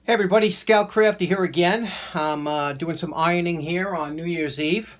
Hey everybody, Scout Crafty here again. I'm doing some ironing here on New Year's Eve.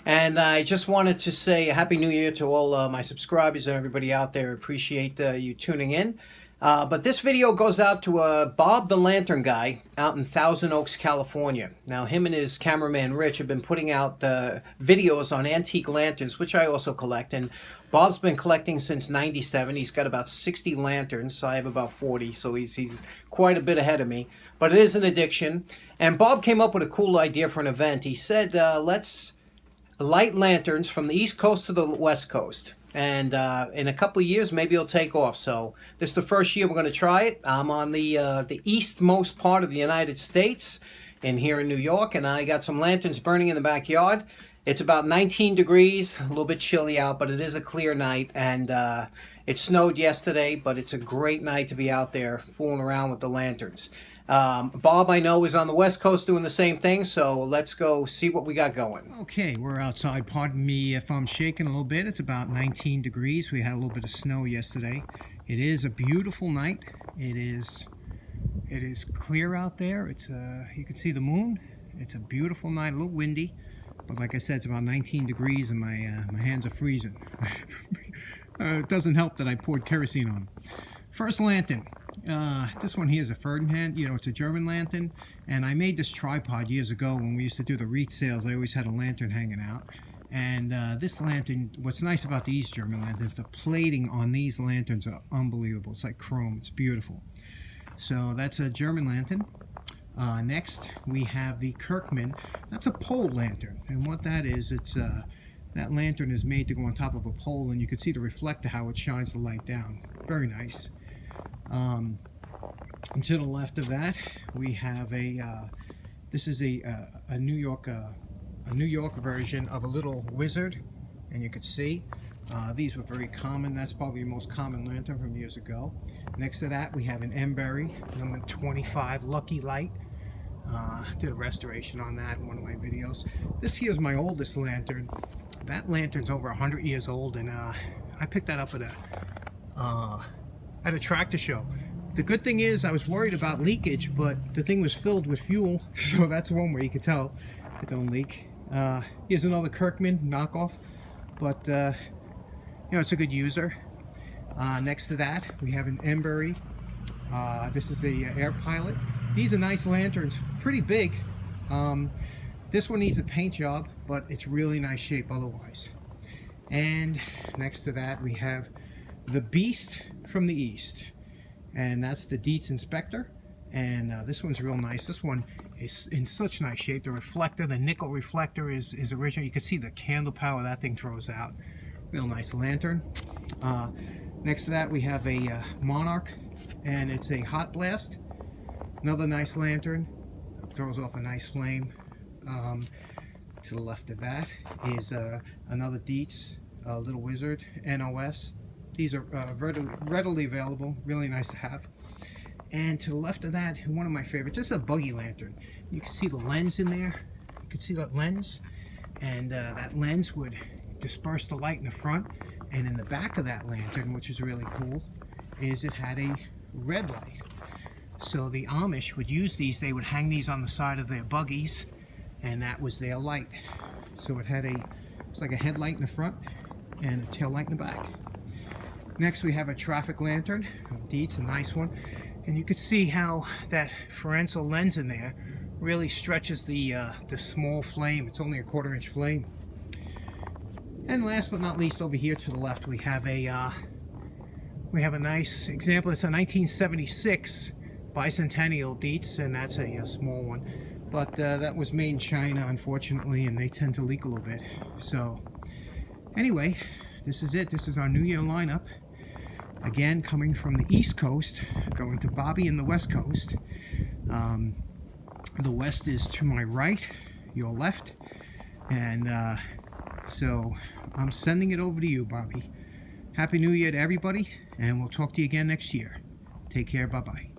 And I just wanted to say a Happy New Year to all my subscribers and everybody out there. Appreciate you tuning in. But this video goes out to Bob the Lantern Guy out in Thousand Oaks, California. Now him and his cameraman Rich have been putting out videos on antique lanterns, which I also collect. And Bob's been collecting since '97. He's got about 60 lanterns. I have about 40, so he's quite a bit ahead of me. But it is an addiction. And Bob came up with a cool idea for an event. He said, let's light lanterns from the East Coast to the West Coast. And in a couple of years, maybe it'll take off. So this is the first year we're going to try it. I'm on the eastmost part of the United States, here in New York, and I got some lanterns burning in the backyard. It's about 19 degrees, a little bit chilly out, but it is a clear night, and it snowed yesterday, but it's a great night to be out there fooling around with the lanterns. Bob, I know, is on the West Coast doing the same thing, so let's go see what we got going. Okay, we're outside. Pardon me if I'm shaking a little bit. It's about 19 degrees. We had a little bit of snow yesterday. It is a beautiful night. It is clear out there. It's you can see the moon. It's a beautiful night, a little windy, but like I said, it's about 19 degrees and my hands are freezing. It doesn't help that I poured kerosene on them. First lantern. This one here is a Ferdinand. You know, it's a German lantern, and I made this tripod years ago when we used to do the wreath sales. I always had a lantern hanging out, and this lantern, what's nice about these German lanterns, the plating on these lanterns are unbelievable. It's like chrome. It's beautiful. So that's a German lantern. Next we have the Kirkman. That's a pole lantern, and what that is, it's that lantern is made to go on top of a pole, and you can see the reflector, how it shines the light down. Very nice. And to the left of that, we have this is a New York version of a little wizard, and you can see these were very common. That's probably the most common lantern from years ago. Next to that, we have an Embury number 25 Lucky Light. Did a restoration on that in one of my videos. This here is my oldest lantern. That lantern's over 100 years old, and I picked that up at a tractor show. The good thing is I was worried about leakage, but the thing was filled with fuel, so that's one way you can tell it don't leak. Here's another Kirkman knockoff, but you know, it's a good user. Next to that, we have an Embury. This is a Air Pilot. These are nice lanterns, pretty big. This one needs a paint job, but it's really nice shape otherwise. And next to that, we have the Beast from the East, and that's the Deets Inspector. And this one's real nice. This one is in such nice shape. The reflector, the nickel reflector, is original. You can see the candle power that thing throws out. Real nice lantern. Next to that, we have a Monarch, and it's a Hot Blast. Another nice lantern. Throws off a nice flame. To the left of that is another Deets, Little Wizard, NOS. These are readily available, really nice to have. And to the left of that, one of my favorites, this is a Bogey Lantern. You can see the lens in there. You can see that lens, and that lens would disperse the light in the front. And in the back of that lantern, which is really cool, is it had a red light. So the Amish would use these. They would hang these on the side of their buggies, and that was their light. So it had it's like a headlight in the front and a tail light in the back. Next we have a traffic lantern. Deets, a nice one. And you can see how that Fresnel lens in there really stretches the small flame. It's only a 1/4 inch flame. And last but not least, over here to the left, we have a nice example. It's a 1976 bicentennial Deets, and that's a small one. But that was made in China, unfortunately, and they tend to leak a little bit. So anyway, this is it. This is our New Year lineup. Again, coming from the East Coast, going to Bobby in the West Coast. The West is to my right, your left. And so I'm sending it over to you, Bobby. Happy New Year to everybody, and we'll talk to you again next year. Take care. Bye-bye.